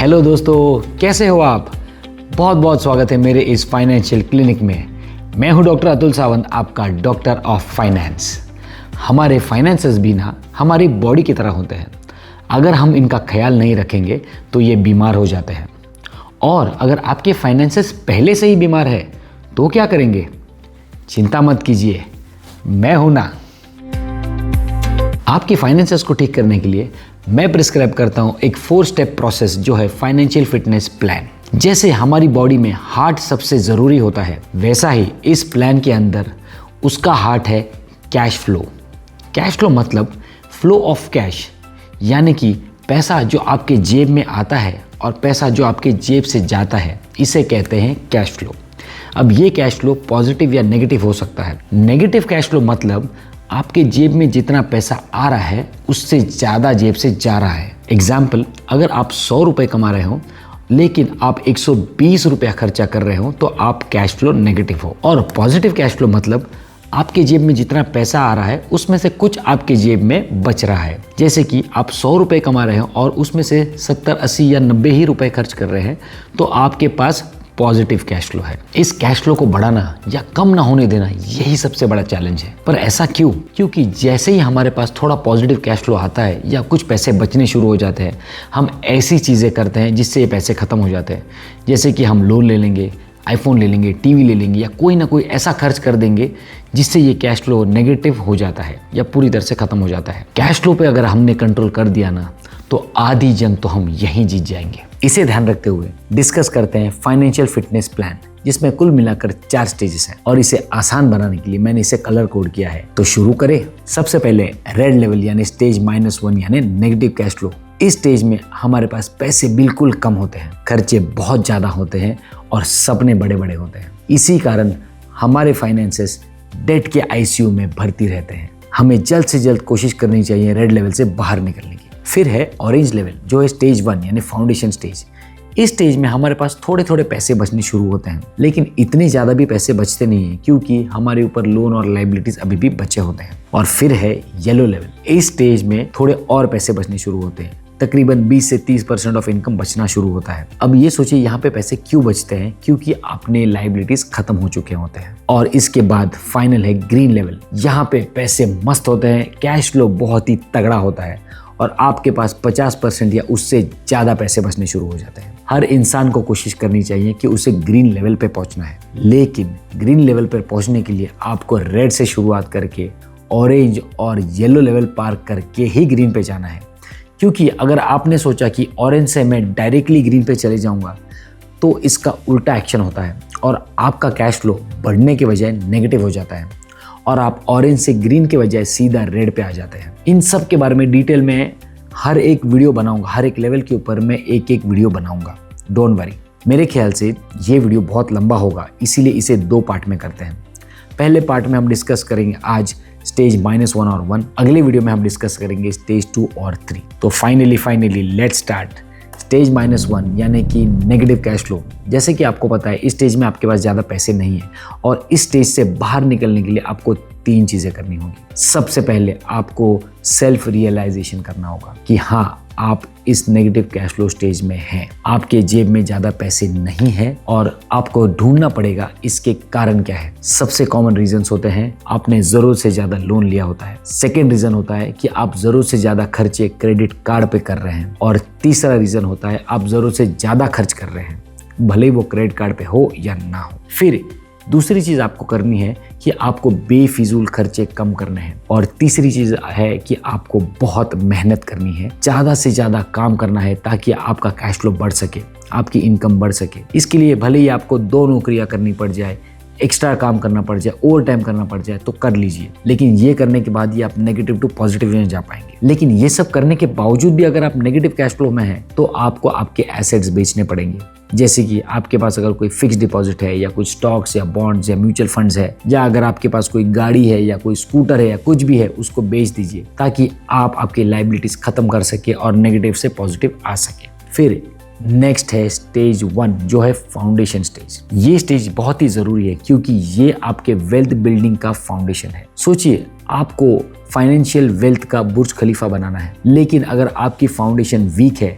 Hello दोस्तों, कैसे हो आप। बहुत बहुत स्वागत है मेरे इस फाइनेंशियल क्लिनिक में। मैं हूं डॉक्टर अतुल सावंत, आपका डॉक्टर ऑफ फाइनेंस। हमारे फाइनेंसेस भी ना हमारी बॉडी की तरह होते हैं। अगर हम इनका ख्याल नहीं रखेंगे तो ये बीमार हो जाते हैं। और अगर आपके फाइनेंसेस पहले से ही बीमार है तो क्या करेंगे? चिंता मत कीजिए, मैं हूं ना। आपकी फाइनेंसेस को ठीक करने के लिए मैं प्रिस्क्राइब करता हूं एक 4 स्टेप प्रोसेस जो है फाइनेंशियल फिटनेस प्लान। जैसे हमारी बॉडी में हार्ट सबसे ज़रूरी होता है, वैसा ही इस प्लान के अंदर उसका हार्ट है कैश फ्लो। कैश फ्लो मतलब फ्लो ऑफ कैश, यानी कि पैसा जो आपके जेब में आता है और पैसा जो आपके जेब से जाता है, इसे कहते हैं कैश फ्लो। अब ये कैश फ्लो पॉजिटिव या नेगेटिव हो सकता है। नेगेटिव कैश फ्लो मतलब आपके जेब में जितना पैसा आ रहा है उससे ज़्यादा जेब से जा रहा है। एग्जाम्पल, अगर आप 100 रुपये कमा रहे हो लेकिन आप 120 रुपया खर्चा कर रहे हो तो आप कैश फ्लो नेगेटिव हो। और पॉजिटिव कैश फ्लो मतलब आपके जेब में जितना पैसा आ रहा है उसमें से कुछ आपके जेब में बच रहा है। जैसे कि आप 100 रुपये कमा रहे हो और उसमें से 70, 80 या 90 ही रुपये खर्च कर रहे हैं तो आपके पास पॉजिटिव कैश फ्लो है। इस कैश फ्लो को बढ़ाना या कम ना होने देना, यही सबसे बड़ा चैलेंज है। पर ऐसा क्यों? क्योंकि जैसे ही हमारे पास थोड़ा पॉजिटिव कैश फ्लो आता है या कुछ पैसे बचने शुरू हो जाते हैं, हम ऐसी चीज़ें करते हैं जिससे ये पैसे खत्म हो जाते हैं। जैसे कि हम लोन ले लेंगे, आईफोन ले लेंगे, टीवी ले लेंगे या कोई ना कोई ऐसा खर्च कर देंगे जिससे ये कैश फ्लो नेगेटिव हो जाता है या पूरी तरह से खत्म हो जाता है। कैश फ्लो पे अगर हमने कंट्रोल कर दिया ना तो आधी जंग तो हम यहीं जीत जाएंगे। इसे ध्यान रखते हुए डिस्कस करते हैं फाइनेंशियल फिटनेस प्लान, जिसमें कुल मिलाकर 4 स्टेजेस हैं और इसे आसान बनाने के लिए मैंने इसे कलर कोड किया है। तो शुरू करें। सबसे पहले रेड लेवल यानी स्टेज -1 यानी नेगेटिव कैश फ्लो। इस स्टेज में हमारे पास पैसे बिल्कुल कम होते हैं, खर्चे बहुत ज़्यादा होते हैं और सपने बड़े बड़े होते हैं। इसी कारण हमारे फाइनेंसेस डेट के आईसीयू में भर्ती रहते हैं। हमें जल्द से जल्द कोशिश करनी चाहिए रेड लेवल से बाहर निकलने की। फिर है ऑरेंज लेवल जो है स्टेज 1 यानी फाउंडेशन स्टेज। इस स्टेज में हमारे पास थोड़े थोड़े पैसे बचने शुरू होते हैं, लेकिन इतने ज़्यादा भी पैसे बचते नहीं हैं क्योंकि हमारे ऊपर लोन और लाइबिलिटीज अभी भी बचे होते हैं। और फिर है येलो लेवल। इस स्टेज में थोड़े और पैसे बचने शुरू होते हैं, तकरीबन 20 से 30% ऑफ इनकम बचना शुरू होता है। अब ये सोचिए यहाँ पे पैसे क्यों बचते हैं? क्योंकि अपने लाइबिलिटीज खत्म हो चुके होते हैं। और इसके बाद फाइनल है ग्रीन लेवल। यहाँ पे पैसे मस्त होते हैं, कैश फ्लो बहुत ही तगड़ा होता है और आपके पास 50% या उससे ज़्यादा पैसे बचने शुरू हो जाते हैं। हर इंसान को कोशिश करनी चाहिए कि उसे ग्रीन लेवल पे पहुंचना है, लेकिन ग्रीन लेवल पर पहुंचने के लिए आपको रेड से शुरुआत करके ऑरेंज और येलो लेवल पार करके ही ग्रीन पे जाना है। क्योंकि अगर आपने सोचा कि ऑरेंज से मैं डायरेक्टली ग्रीन पे चले जाऊंगा तो इसका उल्टा एक्शन होता है और आपका कैश फ्लो बढ़ने के बजाय नेगेटिव हो जाता है और आप ऑरेंज से ग्रीन के बजाय सीधा रेड पे आ जाते हैं। इन सब के बारे में डिटेल में हर एक वीडियो बनाऊंगा, हर एक लेवल के ऊपर मैं एक एक वीडियो बनाऊंगा, डोंट वरी। मेरे ख्याल से ये वीडियो बहुत लंबा होगा, इसीलिए इसे 2 पार्ट में करते हैं। पहले पार्ट में हम डिस्कस करेंगे आज स्टेज -1 और 1। अगले वीडियो में हम डिस्कस करेंगे स्टेज 2 और 3। तो फाइनली लेट्स स्टार्ट। स्टेज -1 यानी कि नेगेटिव कैश फ्लो। जैसे कि आपको पता है इस स्टेज में आपके पास ज़्यादा पैसे नहीं है और इस स्टेज से बाहर निकलने के लिए आपको 3 चीज़ें करनी होगी। सबसे पहले आपको सेल्फ रियलाइजेशन करना होगा कि हाँ, आप इस नेगेटिव कैश फ्लो स्टेज में हैं, आपके जेब में ज़्यादा पैसे नहीं हैं और आपको ढूंढना पड़ेगा इसके कारण क्या है। सबसे कॉमन रीजंस होते हैं आपने ज़रूरत से ज़्यादा लोन लिया होता है। सेकेंड रीज़न होता है कि आप ज़रूरत से ज़्यादा खर्चे क्रेडिट कार्ड पे कर रहे हैं। और तीसरा रीज़न होता है आप ज़रूरत से ज़्यादा खर्च कर रहे हैं, भले ही वो क्रेडिट कार्ड पे हो या ना हो। फिर दूसरी चीज़ आपको करनी है कि आपको बेफिजूल खर्चे कम करने हैं। और तीसरी चीज़ है कि आपको बहुत मेहनत करनी है, ज़्यादा से ज़्यादा काम करना है ताकि आपका कैश फ्लो बढ़ सके, आपकी इनकम बढ़ सके। इसके लिए भले ही आपको 2 नौकरियां करनी पड़ जाए, एक्स्ट्रा काम करना पड़ जाए, ओवर टाइम करना पड़ जाए तो कर लीजिए, लेकिन ये करने के बाद ही आप नेगेटिव टू पॉजिटिव में जा पाएंगे। लेकिन ये सब करने के बावजूद भी अगर आप नेगेटिव कैश फ्लो में हैं तो आपको आपके एसेट्स बेचने पड़ेंगे। जैसे कि आपके पास अगर कोई फिक्स डिपॉजिट है या कुछ स्टॉक्स या बॉन्ड्स या म्यूचुअल फंड्स है, या अगर आपके पास कोई गाड़ी है या कोई स्कूटर है या कुछ भी है, उसको बेच दीजिए ताकि आप आपकी लाइबिलिटीज खत्म कर सके और नेगेटिव से पॉजिटिव आ सके। फिर नेक्स्ट है स्टेज 1 जो है फाउंडेशन स्टेज। ये स्टेज बहुत ही जरूरी है क्योंकि ये आपके वेल्थ बिल्डिंग का फाउंडेशन है। सोचिए आपको फाइनेंशियल वेल्थ का बुर्ज खलीफा बनाना है, लेकिन अगर आपकी फाउंडेशन वीक है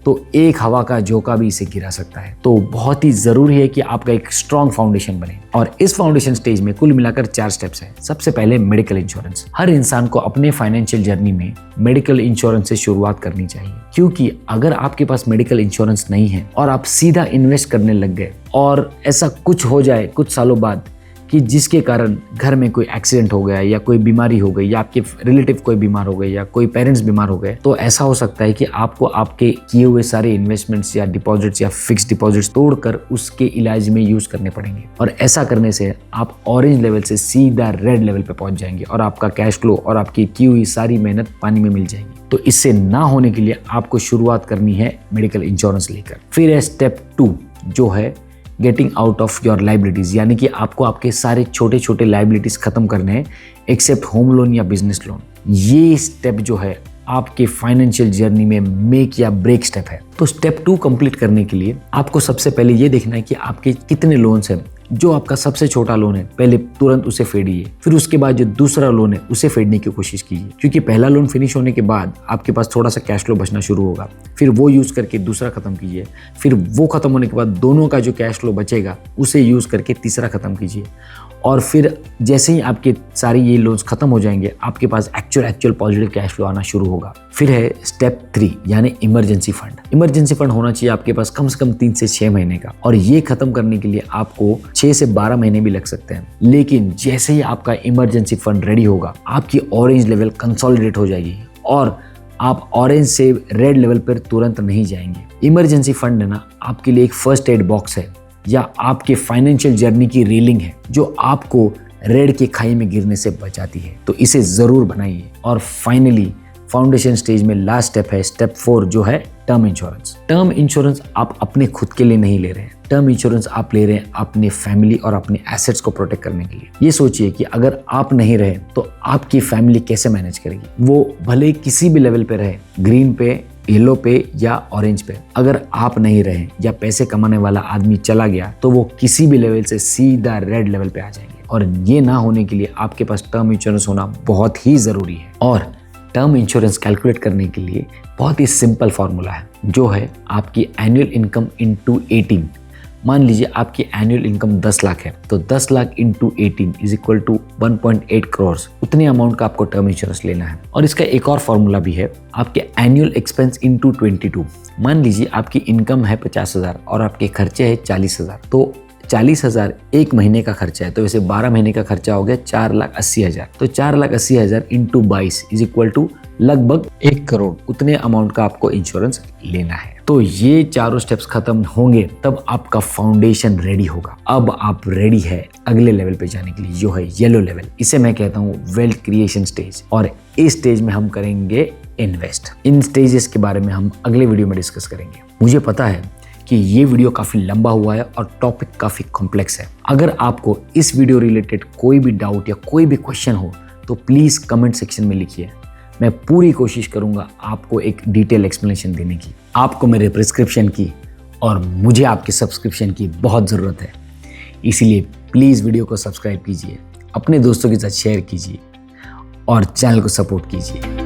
तो एक हवा का झोंका भी इसे गिरा सकता है। तो बहुत ही जरूरी है कि आपका एक स्ट्रॉन्ग फाउंडेशन बने। और इस फाउंडेशन स्टेज में कुल मिलाकर 4 स्टेप्स हैं। सबसे पहले मेडिकल इंश्योरेंस। हर इंसान को अपने फाइनेंशियल जर्नी में मेडिकल इंश्योरेंस से शुरुआत करनी चाहिए, क्योंकि अगर आपके पास मेडिकल इंश्योरेंस नहीं है और आप सीधा इन्वेस्ट करने लग गए और ऐसा कुछ हो जाए कुछ सालों बाद कि जिसके कारण घर में कोई एक्सीडेंट हो गया या कोई बीमारी हो गई या आपके रिलेटिव कोई बीमार हो गए या कोई पेरेंट्स बीमार हो गए, तो ऐसा हो सकता है कि आपको आपके किए हुए सारे इन्वेस्टमेंट्स या डिपॉजिट्स या फिक्स डिपॉजिट्स तोड़कर उसके इलाज में यूज करने पड़ेंगे। और ऐसा करने से आप ऑरेंज लेवल से सीधा रेड लेवल पे पहुंच जाएंगे और आपका कैश फ्लो और आपकी की हुई सारी मेहनत पानी में मिल जाएगी। तो इससे ना होने के लिए आपको शुरुआत करनी है मेडिकल इंश्योरेंस लेकर। फिर है स्टेप 2 जो है getting out of your liabilities, यानी कि आपको आपके सारे छोटे छोटे लाइबिलिटीज खत्म करने हैं एक्सेप्ट होम लोन या बिजनेस लोन। ये स्टेप जो है आपके फाइनेंशियल जर्नी में मेक या ब्रेक स्टेप है। तो स्टेप 2 कंप्लीट करने के लिए आपको सबसे पहले ये देखना है कि आपके कितने लोन्स हैं। जो आपका सबसे छोटा लोन है पहले तुरंत उसे फेडिए, फिर उसके बाद जो दूसरा लोन है उसे फेडने की कोशिश कीजिए, क्योंकि पहला लोन फिनिश होने के बाद आपके पास थोड़ा सा कैश फ्लो बचना शुरू होगा। फिर वो यूज करके दूसरा खत्म कीजिए, फिर वो खत्म होने के बाद दोनों का जो कैश फ्लो बचेगा उसे यूज करके तीसरा खत्म कीजिए। और फिर जैसे ही आपके सारे ये लोन्स खत्म हो जाएंगे आपके पास एक्चुअल पॉजिटिव कैश फ्लो आना शुरू होगा। फिर है स्टेप 3 यानी इमरजेंसी फंड। इमरजेंसी फंड होना चाहिए आपके पास कम से कम 3 से 6 महीने का, और ये खत्म करने के लिए आपको 6 से 12 महीने भी लग सकते हैं। लेकिन जैसे ही आपका इमरजेंसी फंड रेडी होगा आपकी ऑरेंज लेवल कंसोलिडेट हो जाएगी और आप ऑरेंज से रेड लेवल पर तुरंत नहीं जाएंगे। इमरजेंसी फंड लेना आपके लिए एक फर्स्ट एड बॉक्स है या आपके फाइनेंशियल जर्नी की रेलिंग है जो आपको रेड के खाई में गिरने से बचाती है। तो इसे जरूर बनाइए। और फाइनली फाउंडेशन स्टेज में लास्ट स्टेप है स्टेप 4 जो है टर्म इंश्योरेंस। टर्म इंश्योरेंस आप अपने खुद के लिए नहीं ले रहे हैं, टर्म इंश्योरेंस आप ले रहे हैं अपने फैमिली और अपने एसेट्स को प्रोटेक्ट करने के लिए। ये सोचिए कि अगर आप नहीं रहे तो आपकी फैमिली कैसे मैनेज करेगी। वो भले किसी भी लेवल पे रहे, ग्रीन पे, येलो पे या ऑरेंज पे, अगर आप नहीं रहे या पैसे कमाने वाला आदमी चला गया तो वो किसी भी लेवल से सीधा रेड लेवल पे आ जाएंगे। और ये ना होने के लिए आपके पास टर्म इंश्योरेंस होना बहुत ही जरूरी है। और टर्म इंश्योरेंस कैलकुलेट करने के लिए बहुत ही सिंपल फॉर्मूला है जो है आपकी एनुअल इनकम इंटू 18। मान लीजिए आपकी एनुअल इनकम 10 लाख है तो 10 lakh into 18 is equal to 1.8 crore. उतने अमाउंट का आपको टर्म इंश्योरेंस लेना है। और इसका एक और फॉर्मूला भी है, आपके एनुअल एक्सपेंस इंटू 22। मान लीजिए आपकी इनकम है 50,000 और आपके खर्चे है 40,000, तो 40,000 एक महीने का खर्चा है, तो वैसे 12 महीने का खर्चा हो गया 4,80,000। तो 4,80,000 इंटू 22 इज इक्वल टू लगभग 1 करोड़। उतने अमाउंट का आपको इंश्योरेंस लेना है। तो ये चारों स्टेप्स खत्म होंगे तब आपका फाउंडेशन रेडी होगा। अब आप रेडी है अगले लेवल पे जाने के लिए जो है येलो लेवल। इसे मैं कहता हूँ वेल्थ क्रिएशन स्टेज। और इस स्टेज में हम करेंगे इन्वेस्ट। इन स्टेजेस के बारे में हम अगले वीडियो में डिस्कस करेंगे। मुझे पता है कि ये वीडियो काफी लंबा हुआ है और टॉपिक काफी कॉम्प्लेक्स है। अगर आपको इस वीडियो रिलेटेड कोई भी डाउट या कोई भी क्वेश्चन हो तो प्लीज कमेंट सेक्शन में लिखिए। मैं पूरी कोशिश करूंगा आपको एक डिटेल एक्सप्लेनेशन देने की। आपको मेरे प्रिस्क्रिप्शन की और मुझे आपके सब्सक्रिप्शन की बहुत ज़रूरत है, इसीलिए प्लीज़ वीडियो को सब्सक्राइब कीजिए, अपने दोस्तों के साथ शेयर कीजिए और चैनल को सपोर्ट कीजिए।